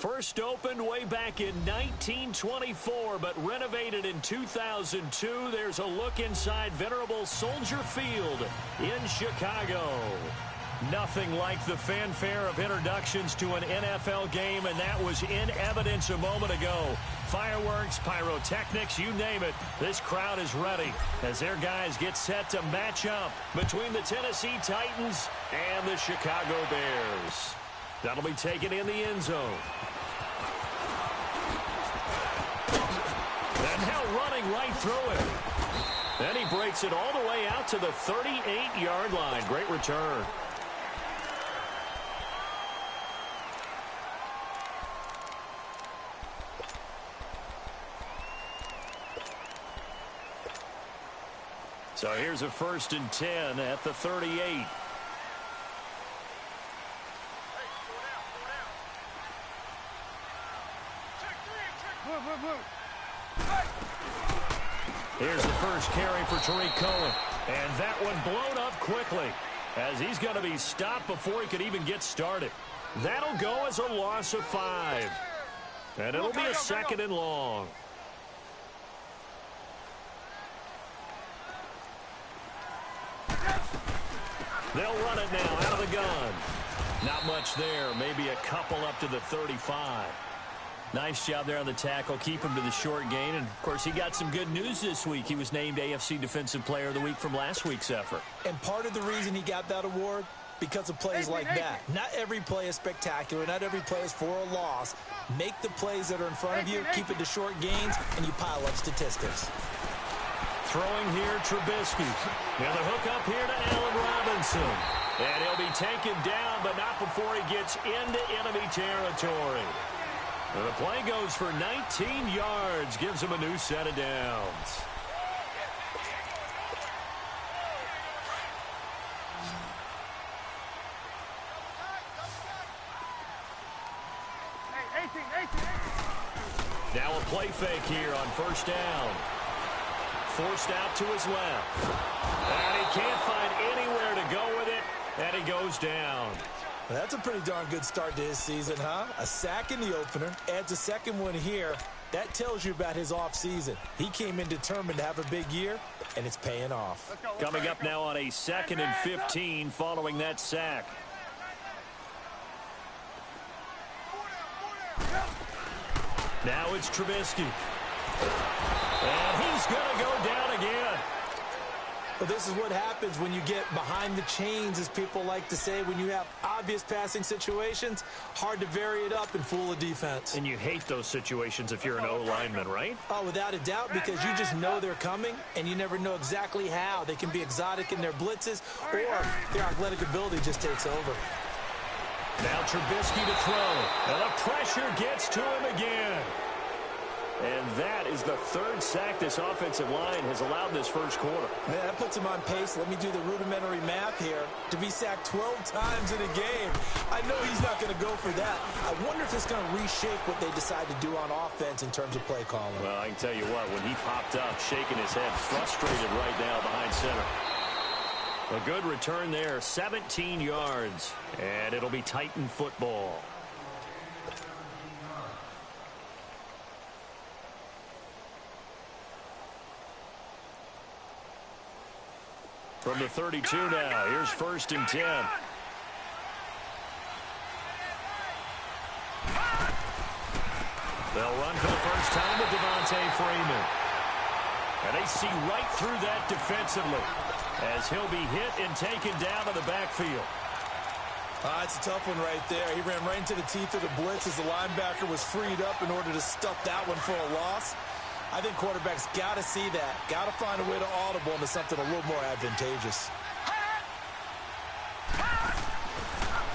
First opened way back in 1924, but renovated in 2002. There's a look inside venerable Soldier Field in Chicago. Nothing like the fanfare of introductions to an NFL game, and that was in evidence a moment ago. Fireworks, pyrotechnics, you name it. This crowd is ready as their guys get set to match up between the Tennessee Titans and the Chicago Bears. That'll be taken in the end zone. And now running right through it. Then he breaks it all the way out to the 38-yard line. Great return. So here's a 1st and 10 at the 38. Here's the first carry for Tariq Cohen. And that one blown up quickly as he's going to be stopped before he could even get started. That'll go as a loss of 5. And it'll be a 2nd and long. They'll run it now out of the gun. Not much there. Maybe a couple up to the 35. Nice job there on the tackle. Keep him to the short gain. And, of course, he got some good news this week. He was named AFC Defensive Player of the Week from last week's effort. And part of the reason he got that award, because of plays like that. Not every play is spectacular. Not every play is for a loss. Make the plays that are in front of you, keep it to short gains, and you pile up statistics. Throwing here, Trubisky. Now the hook up here to Allen Robinson. And he'll be taken down, but not before he gets into enemy territory. And the play goes for 19 yards. Gives him a new set of downs. Now a play fake here on 1st down. Forced out to his left. And he can't find anywhere to go with it. And he goes down. Well, that's a pretty darn good start to his season, huh? A sack in the opener. Adds a second one here. That tells you about his offseason. He came in determined to have a big year, and it's paying off. Coming up now on a 2nd and 15 following that sack. Now it's Trubisky. And he's going to go down again. Well, this is what happens when you get behind the chains, as people like to say. When you have obvious passing situations, hard to vary it up and fool a defense. And you hate those situations if you're an O-lineman, right? Oh, without a doubt, because you just know they're coming, and you never know exactly how. They can be exotic in their blitzes, or their athletic ability just takes over. Now Trubisky to throw. And the pressure gets to him again. And that is the 3rd sack this offensive line has allowed this first quarter. Man, that puts him on pace. Let me do the rudimentary math here. To be sacked 12 times in a game, I know he's not going to go for that. I wonder if it's going to reshape what they decide to do on offense in terms of play calling. Well, I can tell you what, when he popped up, shaking his head, frustrated right now behind center. A good return there, 17 yards, and it'll be Titan football. From the 32 now, here's 1st and 10. They'll run for the first time with Devontae Freeman. And they see right through that defensively as he'll be hit and taken down to the backfield. It's a tough one right there. He ran right into the teeth of the blitz as the linebacker was freed up in order to stuff that one for a loss. I think quarterbacks got to see that. Got to find a way to audible into something a little more advantageous.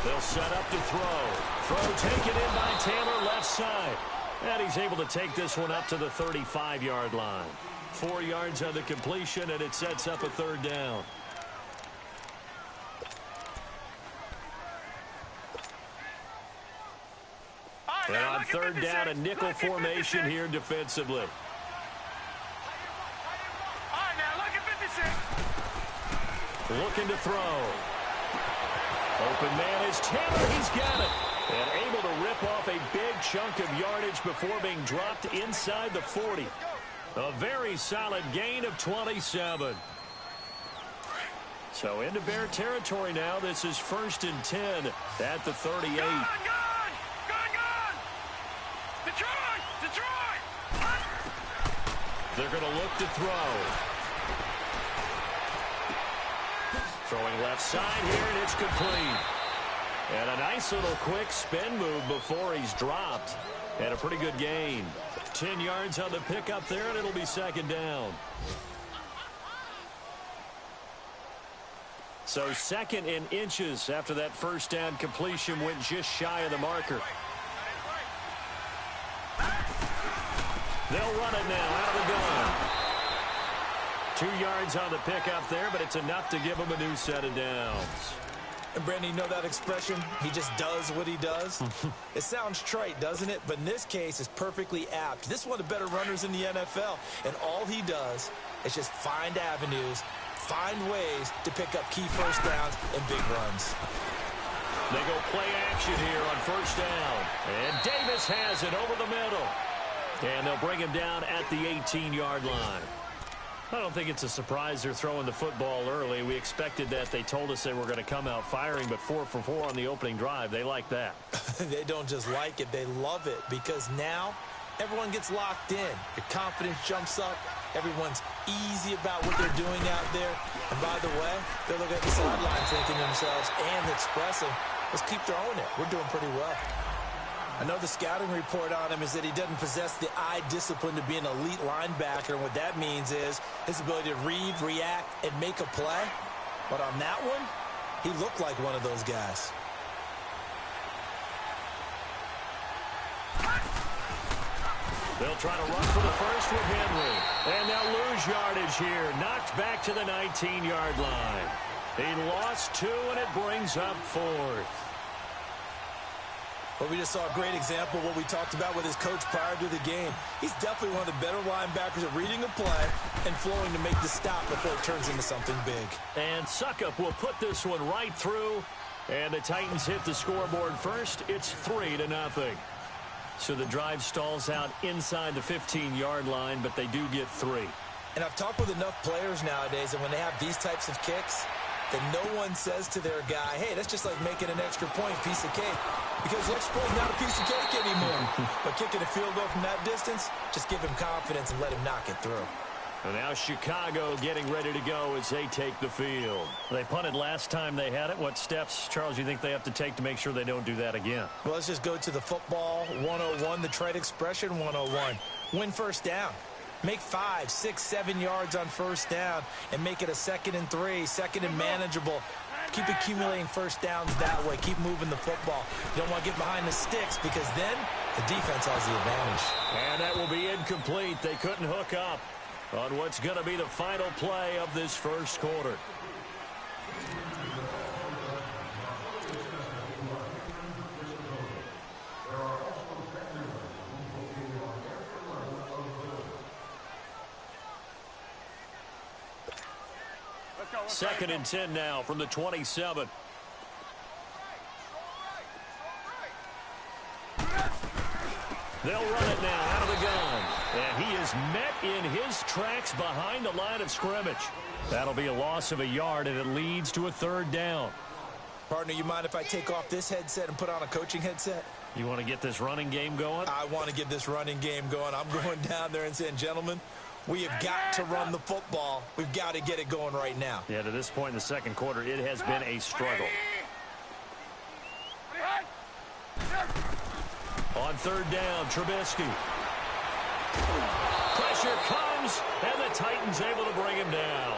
They'll set up to throw. Throw taken in by Taylor left side. And he's able to take this one up to the 35-yard line. 4 yards on the completion, and it sets up a 3rd down. And on 3rd down, a nickel formation here defensively. Looking to throw. Open man is Taylor. He's got it. And able to rip off a big chunk of yardage before being dropped inside the 40. A very solid gain of 27. So into Bear territory now. This is 1st and 10 at the 38. Gone! Detroit! They're going to look to throw. Throwing left side here, and it's complete. And a nice little quick spin move before he's dropped. And a pretty good gain. 10 yards on the pickup there, and it'll be 2nd down. So 2nd in inches after that 1st down completion went just shy of the marker. They'll run it now out of the gun. 2 yards on the pickup there, but it's enough to give him a new set of downs. And, Brandon, you know that expression? He just does what he does? It sounds trite, doesn't it? But in this case, it's perfectly apt. This is one of the better runners in the NFL. And all he does is just find avenues, find ways to pick up key 1st downs and big runs. They go play action here on 1st down. And Davis has it over the middle. And they'll bring him down at the 18-yard line. I don't think it's a surprise they're throwing the football early. We expected that. They told us they were going to come out firing, but 4 for 4 on the opening drive. They like that. They don't just like it. They love it because now everyone gets locked in. Your confidence jumps up. Everyone's easy about what they're doing out there. And by the way, they're looking at the sideline thinking to themselves and expressing, let's keep throwing it. We're doing pretty well. I know the scouting report on him is that he doesn't possess the eye discipline to be an elite linebacker. And what that means is his ability to read, react, and make a play. But on that one, he looked like one of those guys. They'll try to run for the first with Henry. And they'll lose yardage here. Knocked back to the 19-yard line. He lost 2, and it brings up 4th. Well, we just saw a great example of what we talked about with his coach prior to the game. He's definitely one of the better linebackers at reading a play and flowing to make the stop before it turns into something big. And Suckup will put this one right through. And the Titans hit the scoreboard first. It's 3-0. So the drive stalls out inside the 15-yard line, but they do get 3. And I've talked with enough players nowadays, and when they have these types of kicks, that no one says to their guy, hey, that's just like making an extra point, piece of cake. Because the extra point is not a piece of cake anymore. But kicking a field goal from that distance, just give him confidence and let him knock it through. And now Chicago getting ready to go as they take the field. They punted last time they had it. What steps, Charles, you think they have to take to make sure they don't do that again? Well, let's just go to the football 101, the trade expression 101. Win 1st down. Make 5, 6, 7 yards on 1st down and make it a 2nd and 3, 2nd and manageable. Keep accumulating 1st downs that way. Keep moving the football. You don't want to get behind the sticks because then the defense has the advantage. And that will be incomplete. They couldn't hook up on what's going to be the final play of this 1st quarter. Second and 10 now from the 27. They'll run it now out of the gun. And he is met in his tracks behind the line of scrimmage. That'll be a loss of a yard, and it leads to a 3rd down. Partner, you mind if I take off this headset and put on a coaching headset? You want to get this running game going? I want to get this running game going. I'm going down there and saying, gentlemen, we have got to run the football. We've got to get it going right now. Yeah, to this point in the 2nd quarter, it has been a struggle. On 3rd down, Trubisky. Pressure comes, and the Titans able to bring him down.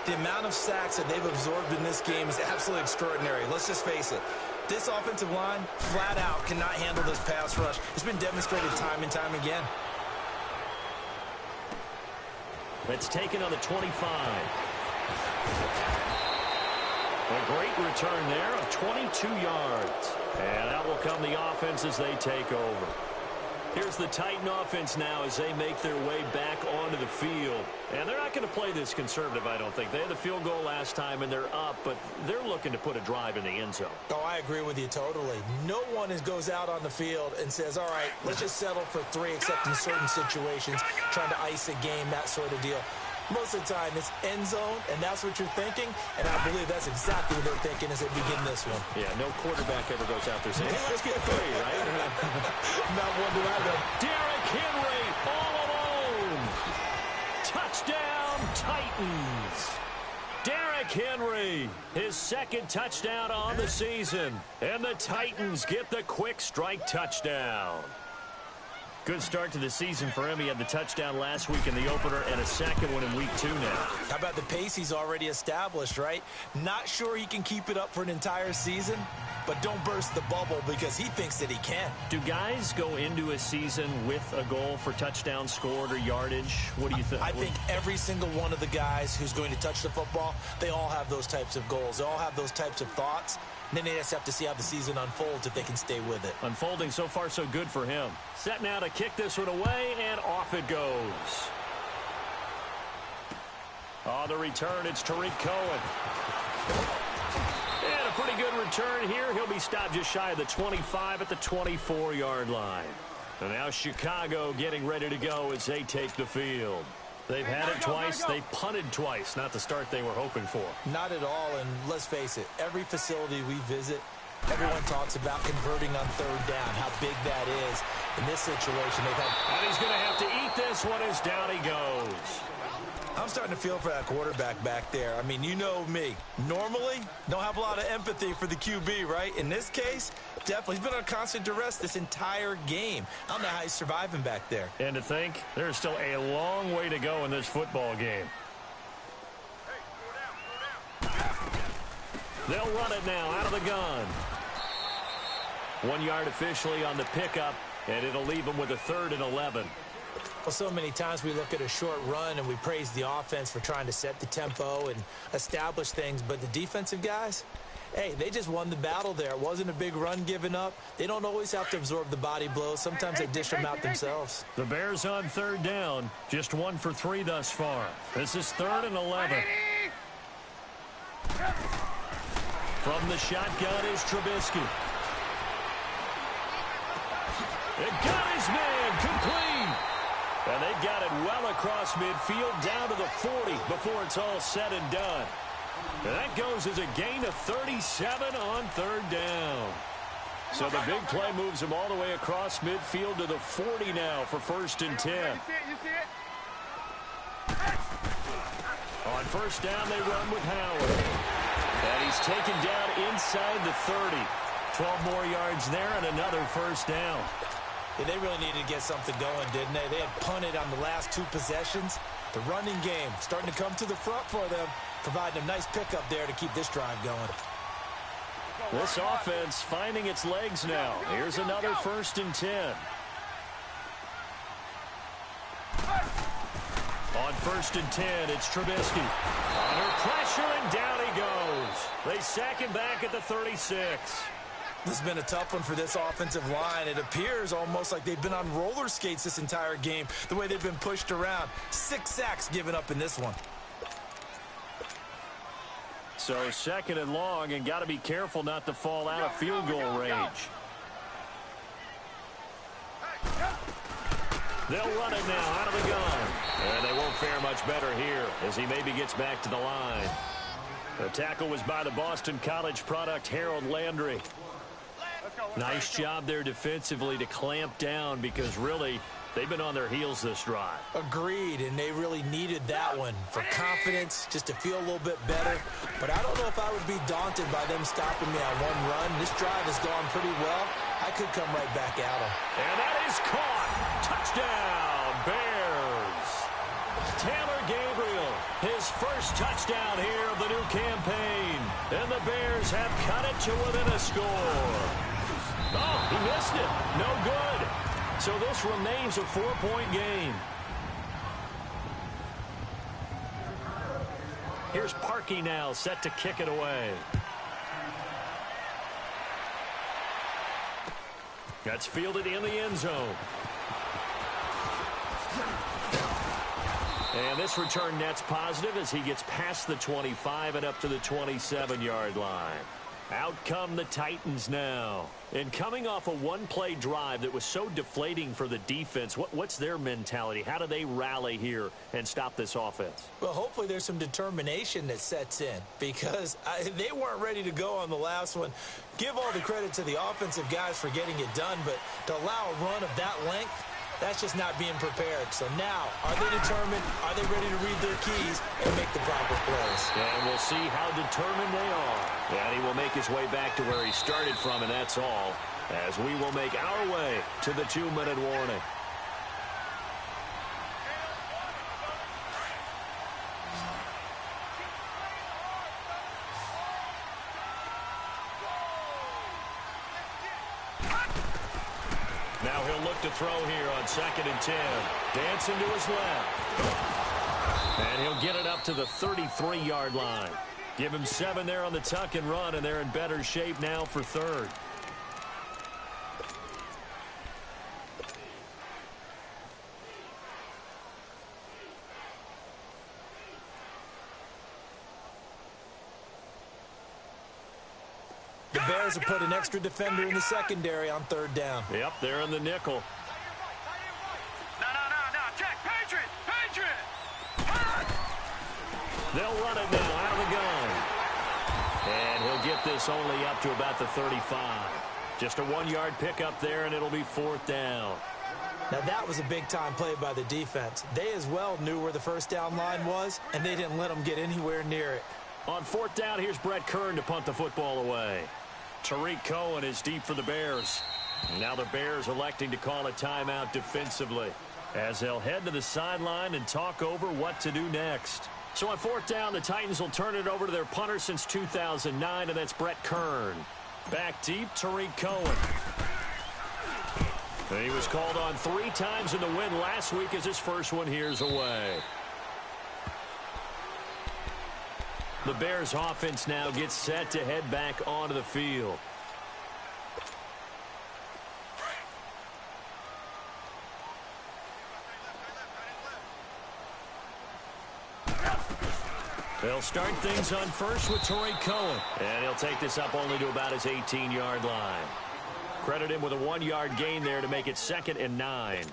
The amount of sacks that they've absorbed in this game is absolutely extraordinary. Let's just face it. This offensive line, flat out, cannot handle this pass rush. It's been demonstrated time and time again. It's taken on the 25. A great return there of 22 yards. And out will come the offense as they take over. Here's the Titan offense now as they make their way back onto the field. And they're not going to play this conservative, I don't think. They had the field goal last time, and they're up, but they're looking to put a drive in the end zone. Oh, I agree with you totally. No one goes out on the field and says, all right, let's just settle for 3, except in certain situations, trying to ice a game, that sort of deal. Most of the time, it's end zone, and that's what you're thinking, and I believe that's exactly what they're thinking as they begin this one. Yeah, no quarterback ever goes out there saying, hey, let's get 3, right? Not one do I know. Derrick Henry all alone. Touchdown, Titans. Derrick Henry, his 2nd touchdown on the season, and the Titans get the quick strike touchdown. Good start to the season for him. He had the touchdown last week in the opener and a 2nd one in week 2 now. How about the pace he's already established, right? Not sure he can keep it up for an entire season, but don't burst the bubble because he thinks that he can. Do guys go into a season with a goal for touchdown scored or yardage? What do you think? I think every single one of the guys who's going to touch the football, they all have those types of goals. They all have those types of thoughts. And then they just have to see how the season unfolds if they can stay with it. Unfolding so far so good for him. Set now to kick this one away, and off it goes. On the return, it's Tariq Cohen. And a pretty good return here. He'll be stopped just shy of the 25 at the 24-yard line. And now Chicago getting ready to go as they take the field. They've had it twice. They've punted twice. Not the start they were hoping for. Not at all, and let's face it, every facility we visit, everyone talks about converting on 3rd down, how big that is. In this situation, they've had... And he's going to have to eat this one as down he goes. I'm starting to feel for that quarterback back there. I mean, you know me. Normally, don't have a lot of empathy for the QB, right? In this case, definitely. He's been on constant duress this entire game. I don't know how he's surviving back there. And to think, there's still a long way to go in this football game. They'll run it now out of the gun. 1 yard officially on the pickup, and it'll leave them with a 3rd and 11. Well, so many times we look at a short run and we praise the offense for trying to set the tempo and establish things, but the defensive guys, hey, they just won the battle there. It wasn't a big run given up. They don't always have to absorb the body blows. Sometimes they dish them out themselves. The Bears on 3rd down, just 1 for 3 thus far. This is 3rd and 11. From the shotgun is Trubisky. It got his man complete. And they've got it well across midfield down to the 40 before it's all said and done. And that goes as a gain of 37 on 3rd down. So the big play moves him all the way across midfield to the 40 now for 1st and 10. On 1st down, they run with Howard. And he's taken down inside the 30. 12 more yards there and another 1st down. Yeah, they really needed to get something going, didn't they? They had punted on the last 2 possessions. The running game starting to come to the front for them, providing a nice pickup there to keep this drive going. This offense finding its legs now. Here's another 1st and 10. On 1st and 10, it's Trubisky. Under pressure, and down he goes. They sack him back at the 36. This has been a tough one for this offensive line. It appears almost like they've been on roller skates this entire game, the way they've been pushed around. 6 sacks given up in this one. So 2nd and long, and got to be careful not to fall out of field goal range. They'll run it now out of the gun. And they won't fare much better here as he maybe gets back to the line. The tackle was by the Boston College product, Harold Landry. Nice job there defensively to clamp down because really they've been on their heels this drive. Agreed, and they really needed that one for confidence, just to feel a little bit better. But I don't know if I would be daunted by them stopping me on 1 run. This drive has gone pretty well. I could come right back at them. And that is caught. Touchdown, Bears. Taylor Gabriel, his 1st touchdown here of the new campaign. And the Bears have cut it to within a score. Oh, he missed it. No good. So this remains a 4-point game. Here's Parkey now, set to kick it away. That's fielded in the end zone. And this return net's positive as he gets past the 25 and up to the 27-yard line. Out come the Titans now. And coming off a one-play drive that was so deflating for the defense, what's their mentality? How do they rally here and stop this offense? Well, hopefully there's some determination that sets in because they weren't ready to go on the last one. Give all the credit to the offensive guys for getting it done, but to allow a run of that length, that's just not being prepared. So now, are they determined? Are they ready to read their keys and make the proper plays? And we'll see how determined they are. And he will make his way back to where he started from, and that's all, as we will make our way to the 2-minute warning. Now he'll look to throw here on 2nd and 10. Dancing to his left. And he'll get it up to the 33-yard line. Give him 7 there on the tuck and run, and they're in better shape now for 3rd. The Bears have put an extra defender in the secondary on 3rd down. Yep, they're in the nickel. No, check, Patriot! They'll run it now out of the gun. And he'll get this only up to about the 35. Just a 1-yard pickup there, and it'll be 4th down. Now, that was a big-time play by the defense. They as well knew where the first down line was, and they didn't let them get anywhere near it. On 4th down, here's Brett Kern to punt the football away. Tariq Cohen is deep for the Bears. Now the Bears electing to call a timeout defensively as they'll head to the sideline and talk over what to do next. So on 4th down, the Titans will turn it over to their punter since 2009, and that's Brett Kern. Back deep, Tariq Cohen. He was called on 3 times in the win last week as his first one here's away. The Bears offense now gets set to head back onto the field. They'll start things on first with Tariq Cohen. And he'll take this up only to about his 18-yard line. Credit him with a 1-yard gain there to make it 2nd and 9.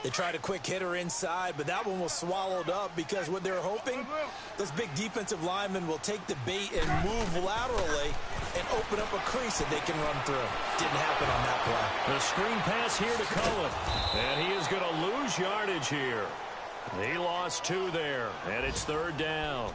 They tried a quick hitter inside, but that one was swallowed up because what they're hoping, those big defensive linemen will take the bait and move laterally and open up a crease that they can run through. Didn't happen on that play. The screen pass here to Cohen. And he is going to lose yardage here. He lost 2 there, and it's 3rd down.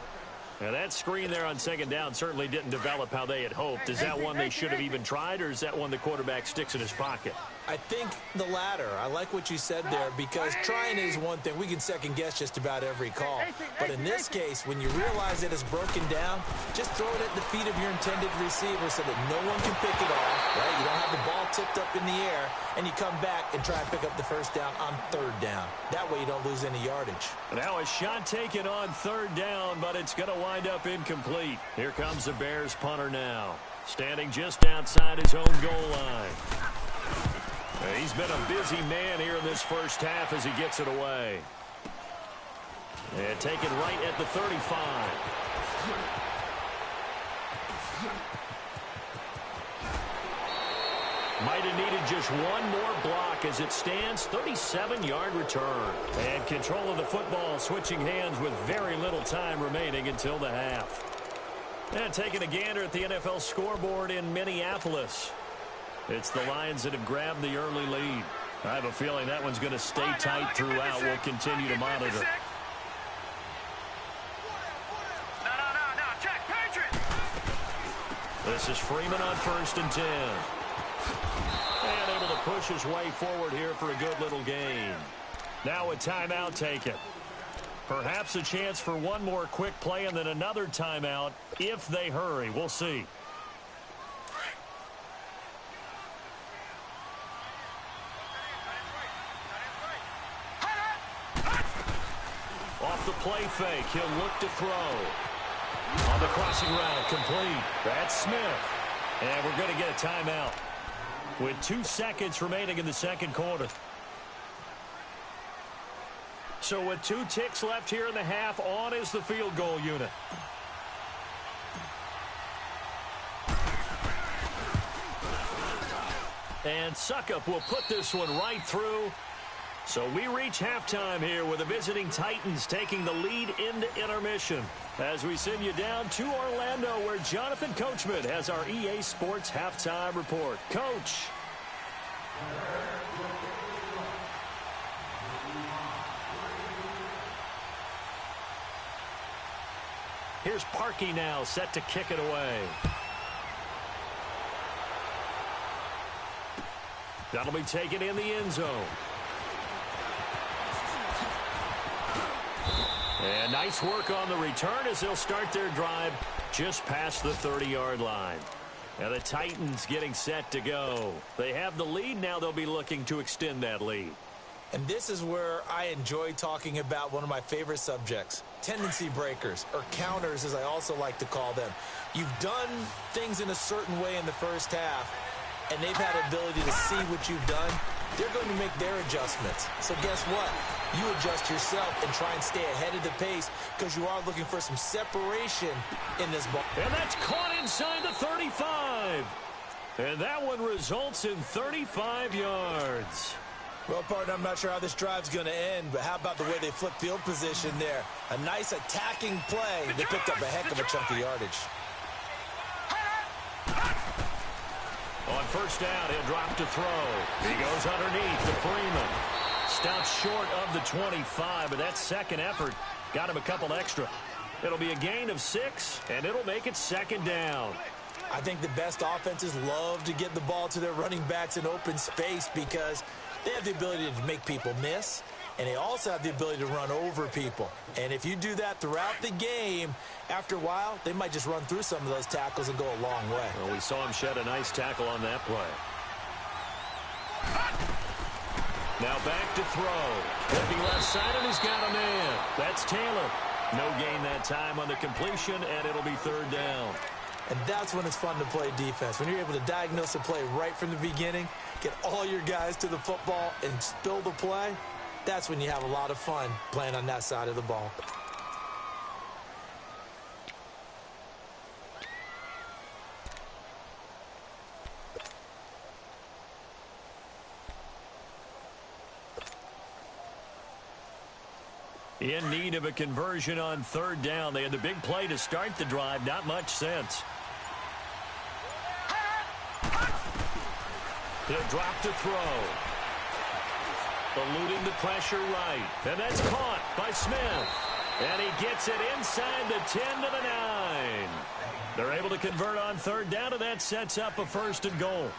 Now, that screen there on 2nd down certainly didn't develop how they had hoped. Is that one they should have even tried, or is that one the quarterback sticks in his pocket? I think the latter. I like what you said there because trying is one thing. We can second-guess just about every call. But in this case, when you realize that it's broken down, just throw it at the feet of your intended receiver so that no one can pick it off. Right? You don't have the ball tipped up in the air, and you come back and try and pick up the first down on 3rd down. That way you don't lose any yardage. Now a shot taken on 3rd down, but it's going to wind up incomplete. Here comes the Bears punter now, standing just outside his own goal line. He's been a busy man here in this first half as he gets it away. And taken right at the 35. Might have needed just one more block as it stands. 37-yard return. And control of the football switching hands with very little time remaining until the half. And taking a gander at the NFL scoreboard in Minneapolis. It's the Lions that have grabbed the early lead. I have a feeling that one's going to stay tight throughout. We'll continue to monitor. No, check, Patriot! This is Freeman on 1st and 10. And able to push his way forward here for a good little gain. Now a timeout taken. Perhaps a chance for one more quick play and then another timeout if they hurry. We'll see. Off the play fake, he'll look to throw. On the crossing route, complete. That's Smith. And we're going to get a timeout with 2 seconds remaining in the second quarter. So with 2 ticks left here in the half, on is the field goal unit. And Suckup will put this one right through. So we reach halftime here with the visiting Titans taking the lead into intermission. As we send you down to Orlando, where Jonathan Coachman has our EA Sports halftime report. Coach. Here's Parkey now, set to kick it away. That'll be taken in the end zone. And nice work on the return as they'll start their drive just past the 30-yard line. Now the Titans getting set to go. They have the lead. Now they'll be looking to extend that lead. And this is where I enjoy talking about one of my favorite subjects, tendency breakers, or counters as I also like to call them. You've done things in a certain way in the first half, and they've had the ability to see what you've done. They're going to make their adjustments. So guess what? You adjust yourself and try and stay ahead of the pace because you are looking for some separation in this ball. And that's caught inside the 35. And that one results in 35 yards. Well, partner, I'm not sure how this drive's going to end, but how about the way they flip field position there? A nice attacking play. They picked up a heck of a chunk of yardage. On first down, he'll drop to throw. He goes underneath to Freeman. Stops short of the 25, but that second effort got him a couple extra. It'll be a gain of 6, and it'll make it second down. I think the best offenses love to get the ball to their running backs in open space because they have the ability to make people miss, and they also have the ability to run over people. And if you do that throughout the game, after a while, they might just run through some of those tackles and go a long way. Well, we saw him shed a nice tackle on that play. Now back to throw. Looking left side, and he's got a man. That's Taylor. No gain that time on the completion, and it'll be third down. And that's when it's fun to play defense. When you're able to diagnose a play right from the beginning, get all your guys to the football and spill the play, that's when you have a lot of fun playing on that side of the ball. In need of a conversion on third down. They had the big play to start the drive. Not much sense. He'll drop to throw. Eluding the pressure right. And that's caught by Smith. And he gets it inside the 10 to the 9. They're able to convert on third down, and that sets up a first and goal.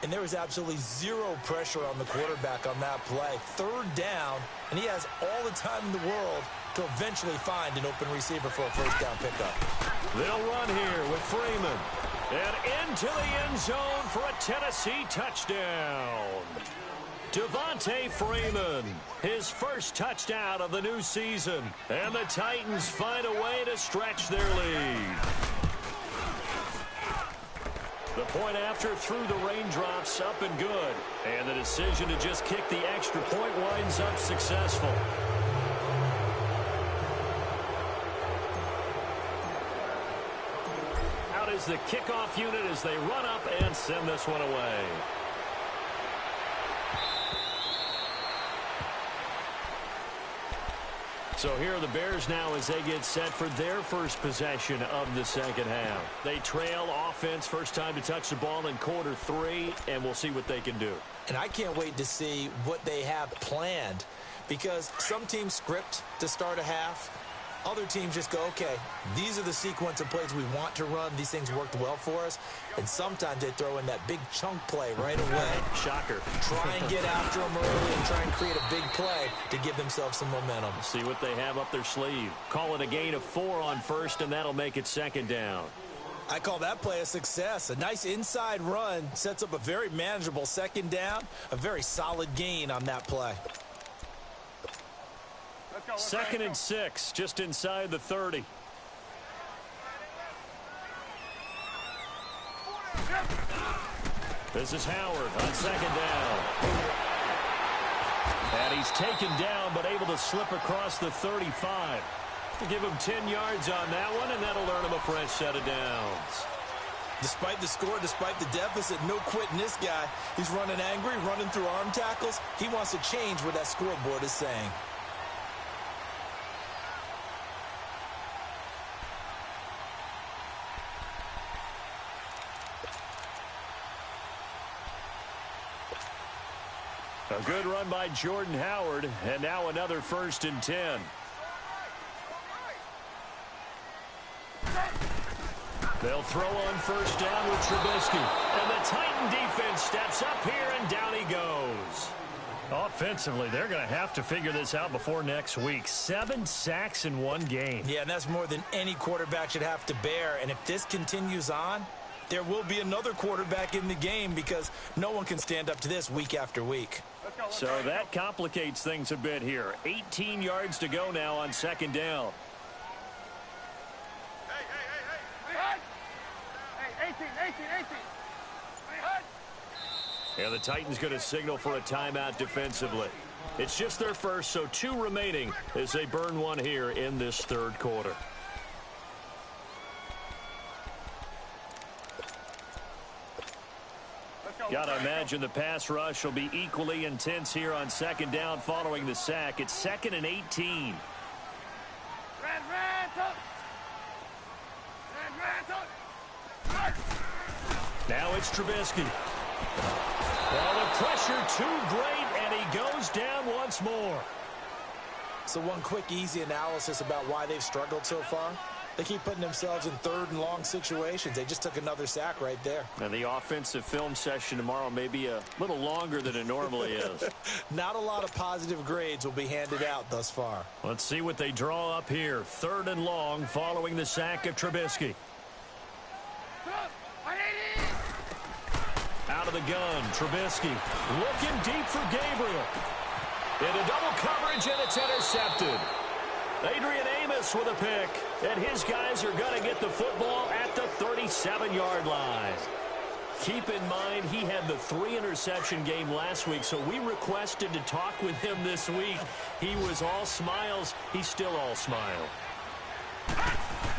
And there was absolutely zero pressure on the quarterback on that play. Third down, and he has all the time in the world to eventually find an open receiver for a first down pickup. They'll run here with Freeman. And into the end zone for a Tennessee touchdown. Devontae Freeman, his first touchdown of the new season. And the Titans find a way to stretch their lead. The point after through the raindrops, up and good. And the decision to just kick the extra point winds up successful. Out is the kickoff unit as they run up and send this one away. So here are the Bears now as they get set for their first possession of the second half. They trail offense, first time to touch the ball in quarter 3, and we'll see what they can do. And I can't wait to see what they have planned because some teams script to start a half. Other teams just go, okay, these are the sequence of plays we want to run. These things worked well for us. And sometimes they throw in that big chunk play right away. Shocker. Try and get after them early and try and create a big play to give themselves some momentum. See what they have up their sleeve. Call it a gain of 4 on first, and that'll make it second down. I call that play a success. A nice inside run sets up a very manageable second down. A very solid gain on that play. Second and 6, just inside the 30. This is Howard on second down. And he's taken down, but able to slip across the 35. To give him 10 yards on that one, and that'll earn him a fresh set of downs. Despite the score, despite the deficit, no quitting this guy. He's running angry, running through arm tackles. He wants to change what that scoreboard is saying. A good run by Jordan Howard, and now another 1st and 10. They'll throw on 1st down with Trubisky. And the Titan defense steps up here, and down he goes. Offensively, they're going to have to figure this out before next week. 7 sacks in one game. Yeah, and that's more than any quarterback should have to bear. And if this continues on, there will be another quarterback in the game because no one can stand up to this week after week. So that complicates things a bit here. 18 yards to go now on 2nd down. And the Titans going to signal for a timeout defensively. It's just their first, so 2 remaining as they burn one here in this 3rd quarter. Got to imagine the pass rush will be equally intense here on 2nd down following the sack. It's 2nd and 18. Now it's Trubisky. Well, the pressure too great, and he goes down once more. So one quick, easy analysis about why they've struggled so far. They keep putting themselves in 3rd and long situations. They just took another sack right there. And the offensive film session tomorrow may be a little longer than it normally is. Not a lot of positive grades will be handed out thus far. Let's see what they draw up here. 3rd and long following the sack of Trubisky. Out of the gun, Trubisky looking deep for Gabriel. Into double coverage, and it's intercepted. Adrian Amos with a pick, and his guys are going to get the football at the 37-yard line. Keep in mind, he had the 3-interception game last week, so we requested to talk with him this week. He was all smiles. He's still all smile.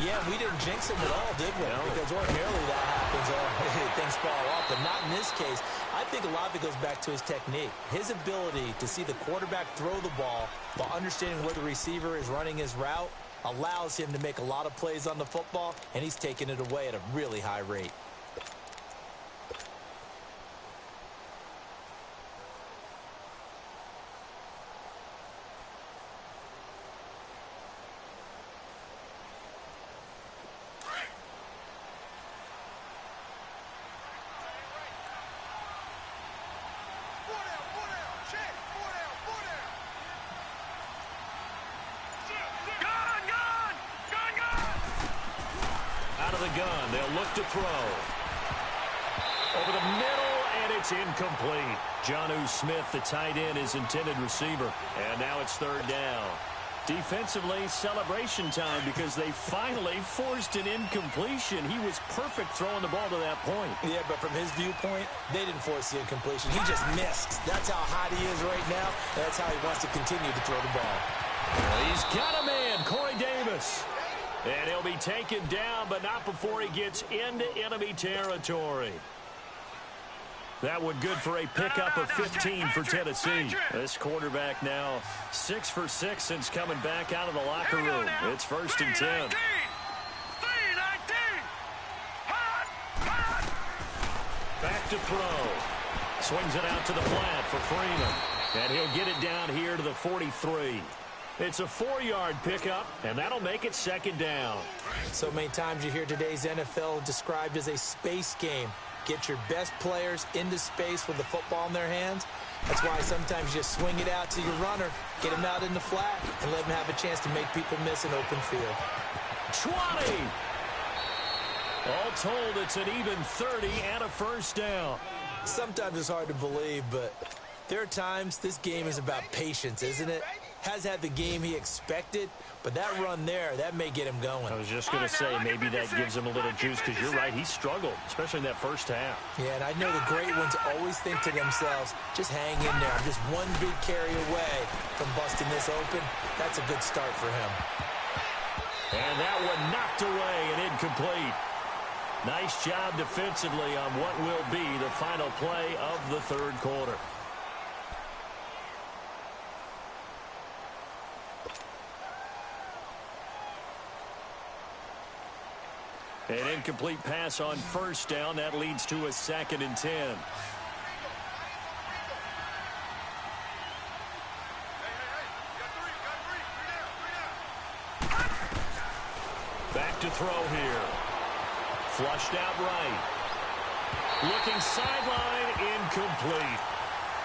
Yeah, we didn't jinx him at all, did we? No. Because ordinarily that happens, things fall off, but not in this case. I think a lot of it goes back to his technique. His ability to see the quarterback throw the ball while understanding where the receiver is running his route allows him to make a lot of plays on the football, and he's taking it away at a really high rate. Gun. They'll look to throw. Over the middle, and it's incomplete. Jonnu Smith, the tight end, is intended receiver. And now it's 3rd down. Defensively, celebration time because they finally forced an incompletion. He was perfect throwing the ball to that point. Yeah, but from his viewpoint, they didn't force the incompletion. He just missed. That's how hot he is right now. And that's how he wants to continue to throw the ball. Well, he's got a man, Corey Davis. And he'll be taken down, but not before he gets into enemy territory. That one good for a pickup of 15 for Tennessee. This quarterback now 6 for 6 since coming back out of the locker room. It's 1st and 10. Back to throw. Swings it out to the flat for Freeman. And he'll get it down here to the 43. It's a 4-yard pickup, and that'll make it 2nd down. So many times you hear today's NFL described as a space game. Get your best players into space with the football in their hands. That's why sometimes you just swing it out to your runner, get him out in the flat, and let him have a chance to make people miss an open field. 20! All told, it's an even 30 and a 1st down. Sometimes it's hard to believe, but there are times this game is about patience, isn't it? has had the game he expected, but that run there, that may get him going. I was just going to say, maybe that gives him a little juice, because you're right, he struggled, especially in that first half. Yeah, and I know the great ones always think to themselves, just hang in there. I'm just one big carry away from busting this open. That's a good start for him. And that one knocked away and incomplete. Nice job defensively on what will be the final play of the third quarter. An incomplete pass on first down. That leads to a 2nd and 10. Back to throw here. Flushed out right. Looking sideline, incomplete.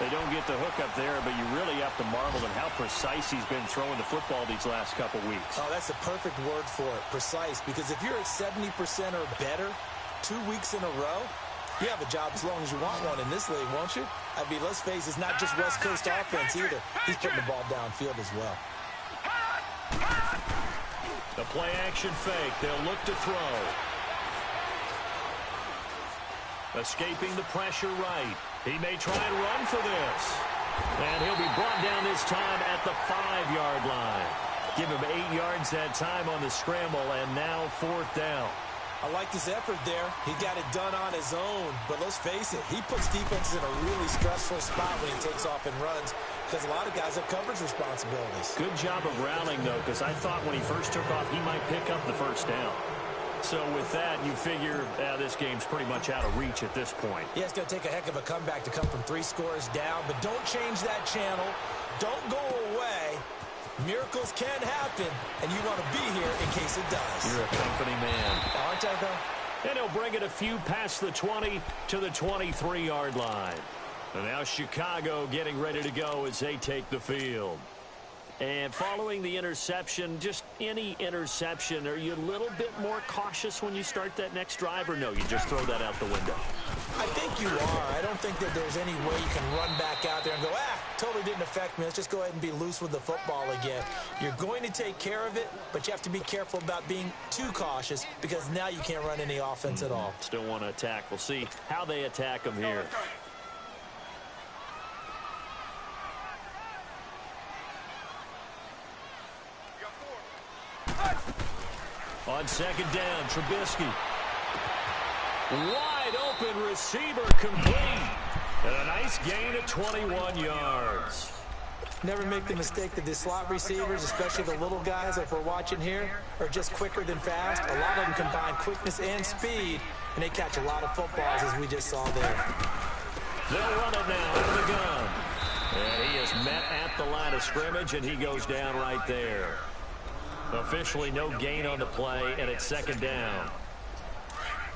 They don't get the hook up there, but you really have to marvel at how precise he's been throwing the football these last couple weeks. Oh, that's the perfect word for it, precise. Because if you're at 70% or better 2 weeks in a row, you have a job as long as you want one in this league, won't you? I mean, let's face it, it's not just West Coast offense either. He's putting the ball downfield as well. The play-action fake. They'll look to throw. Escaping the pressure right. He may try and run for this. And he'll be brought down this time at the 5-yard line. Give him 8 yards that time on the scramble, and now 4th down. I like this effort there. He got it done on his own. But let's face it, he puts defenses in a really stressful spot when he takes off and runs, because a lot of guys have coverage responsibilities. Good job of rallying, though, because I thought when he first took off, he might pick up the first down. So with that, you figure this game's pretty much out of reach at this point. Yeah, it's going to take a heck of a comeback to come from 3 scores down, but don't change that channel. Don't go away. Miracles can happen, and you want to be here in case it does. You're a company man. Aren't I, though? And he'll bring it a few past the 20 to the 23-yard line. And now Chicago getting ready to go as they take the field. And following the interception, just any interception, are you a little bit more cautious when you start that next drive, or no, you just throw that out the window? I think you are. I don't think that there's any way you can run back out there and go, totally didn't affect me. Let's just go ahead and be loose with the football again. You're going to take care of it, but you have to be careful about being too cautious, because now you can't run any offense at all. Still want to attack. We'll see how they attack them here. On 2nd down, Trubisky. Wide open receiver, complete. And a nice gain of 21 yards. Never make the mistake that the slot receivers, especially the little guys like we're watching here, are just quicker than fast. A lot of them combine quickness and speed, and they catch a lot of footballs, as we just saw there. They'll run it now out of the gun. And he is met at the line of scrimmage, and he goes down right there. Officially no gain on the play, and it's 2nd down.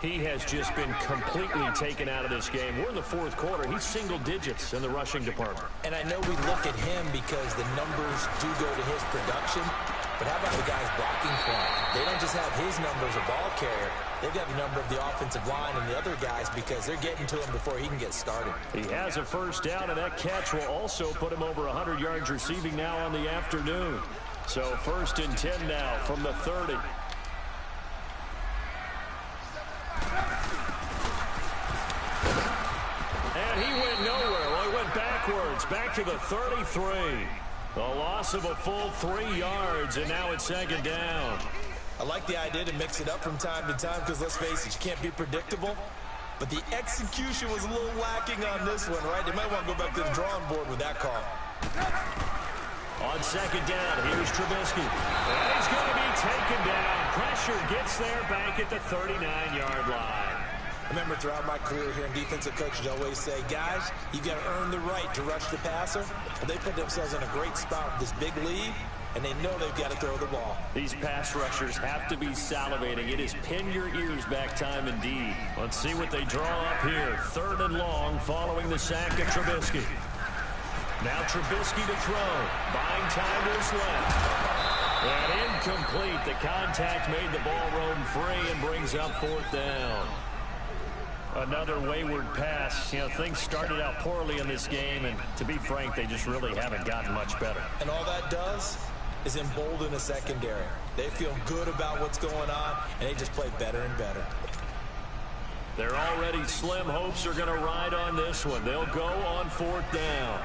He has just been completely taken out of this game. We're in the 4th quarter. He's single digits in the rushing department. And I know we look at him because the numbers do go to his production, but how about the guys blocking for him? They don't just have his numbers a ball carrier. They've got the number of the offensive line and the other guys, because they're getting to him before he can get started. He has a first down, and that catch will also put him over 100 yards receiving now on the afternoon. So 1st and 10 now from the 30. And he went nowhere. Well, he went backwards, back to the 33. The loss of a full 3 yards, and now it's 2nd down. I like the idea to mix it up from time to time, because let's face it, you can't be predictable. But the execution was a little lacking on this one, right? They might want to go back to the drawing board with that call. On 2nd down, here's Trubisky. And he's going to be taken down. Pressure gets there back at the 39-yard line. I remember throughout my career here in defensive coaches always say, guys, you got to earn the right to rush the passer. Well, they put themselves in a great spot with this big lead, and they know they've got to throw the ball. These pass rushers have to be salivating. It is pin your ears back time indeed. Let's see what they draw up here. 3rd and long following the sack of Trubisky. Now Trubisky to throw. Buying time to his left. And incomplete. The contact made the ball roam free and brings up 4th down. Another wayward pass. You know, things started out poorly in this game, and to be frank, they just really haven't gotten much better. And all that does is embolden a secondary. They feel good about what's going on, and they just play better and better. They're already slim hopes are going to ride on this one. They'll go on 4th down.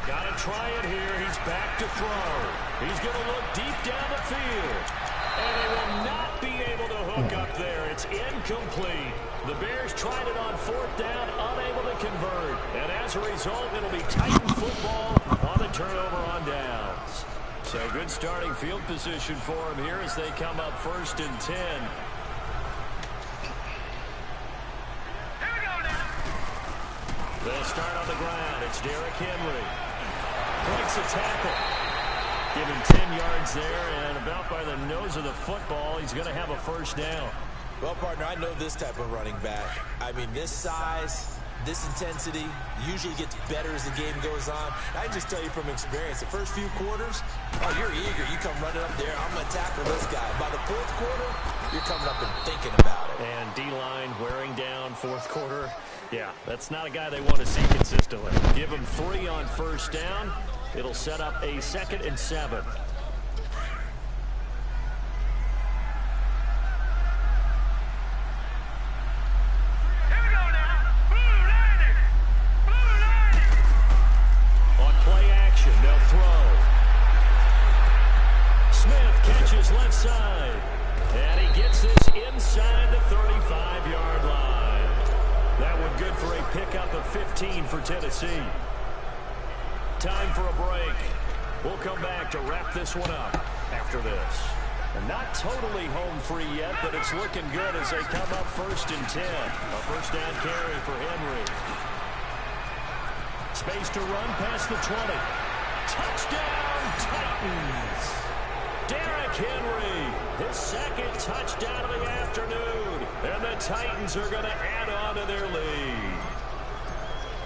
Got to try it here. He's back to throw. He's going to look deep down the field. And they will not be able to hook up there. It's incomplete. The Bears tried it on 4th down, unable to convert. And as a result, it'll be Titan football on the turnover on downs. So good starting field position for them here as they come up 1st and 10. They'll start on the ground. It's Derrick Henry. Breaks a tackle. Give him 10 yards there, and about by the nose of the football, he's going to have a 1st down. Well, partner, I know this type of running back. I mean, this size, this intensity usually gets better as the game goes on. I can just tell you from experience, the first few quarters, oh, you're eager. You come running up there, I'm going to tackle this guy. By the 4th quarter, you're coming up and thinking about it. And D-line wearing down 4th quarter. Yeah, that's not a guy they want to see consistently. Give him 3 on 1st down. It'll set up a 2nd and 7. On play action, they'll throw. Smith catches left side. And he gets this inside the 35-yard line. That one good for a pickup of 15 for Tennessee. Time for a break. We'll come back to wrap this one up after this. And not totally home free yet, but it's looking good as they come up 1st and 10. A 1st down carry for Henry. Space to run past the 20. Touchdown, Titans! Derrick Henry, his 2nd touchdown of the afternoon. And the Titans are going to add on to their lead.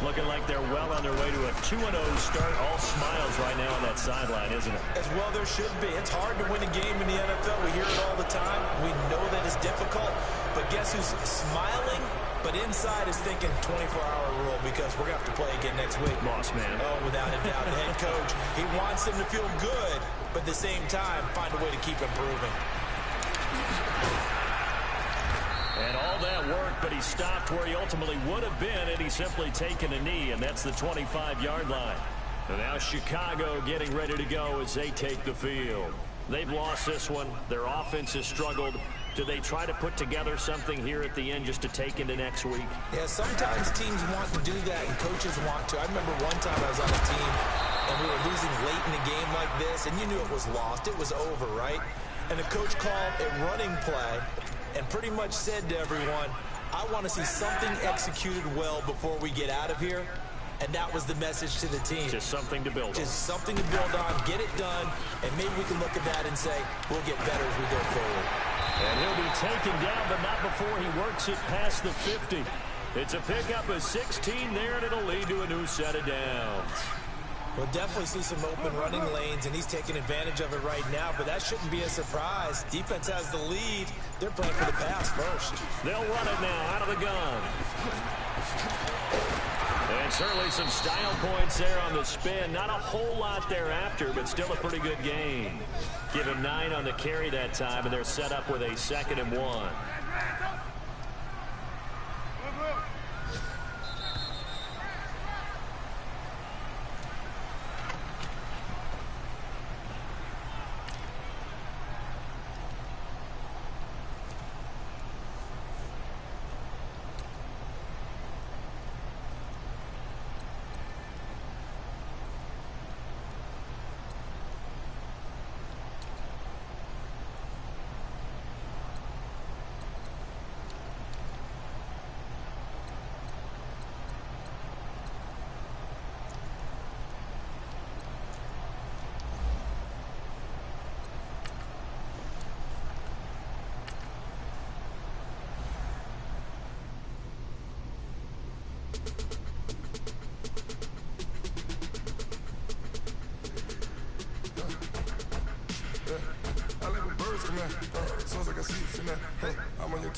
Looking like they're well on their way to a 2-0 start. All smiles right now on that sideline, isn't it? As well there should be. It's hard to win a game in the NFL. We hear it all the time. We know that it's difficult. But guess who's smiling? But inside is thinking 24-hour rule because we're going to have to play again next week. Boss man. Oh, without a doubt. The head coach, he wants them to feel good, but at the same time, find a way to keep improving. And all that worked, but he stopped where he ultimately would have been had he simply taken a knee, and that's the 25-yard line. And now Chicago getting ready to go as they take the field. They've lost this one. Their offense has struggled. Do they try to put together something here at the end just to take into next week? Yeah, sometimes teams want to do that and coaches want to. I remember one time I was on a team and we were losing late in a game like this, and you knew it was lost. It was over, right? And the coach called a running play and pretty much said to everyone, I want to see something executed well before we get out of here. And that was the message to the team. Just something to build on. Just something to build on, get it done, and maybe we can look at that and say, we'll get better as we go forward. And he'll be taken down, but not before he works it past the 50. It's a pickup of 16 there, and it'll lead to a new set of downs. We'll definitely see some open running lanes, and he's taking advantage of it right now, but that shouldn't be a surprise. Defense has the lead. They're playing for the pass first. They'll run it now out of the gun. And certainly some style points there on the spin. Not a whole lot thereafter, but still a pretty good game. Give him 9 on the carry that time, and they're set up with a 2nd and 1.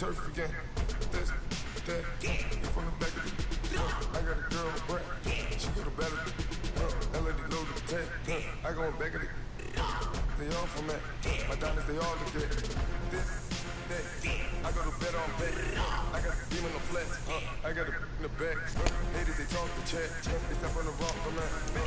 turf again. This, that, you from the back of the. I got a girl, Brett. She go to battle. I let it load the tech. I go in back of it. They all from that. My diamonds, they all look good. This, that, I go to bed on bed. I got a beam in the flat. I got a in the back. Haters, they talk the chat. They step on the rock, I'm not.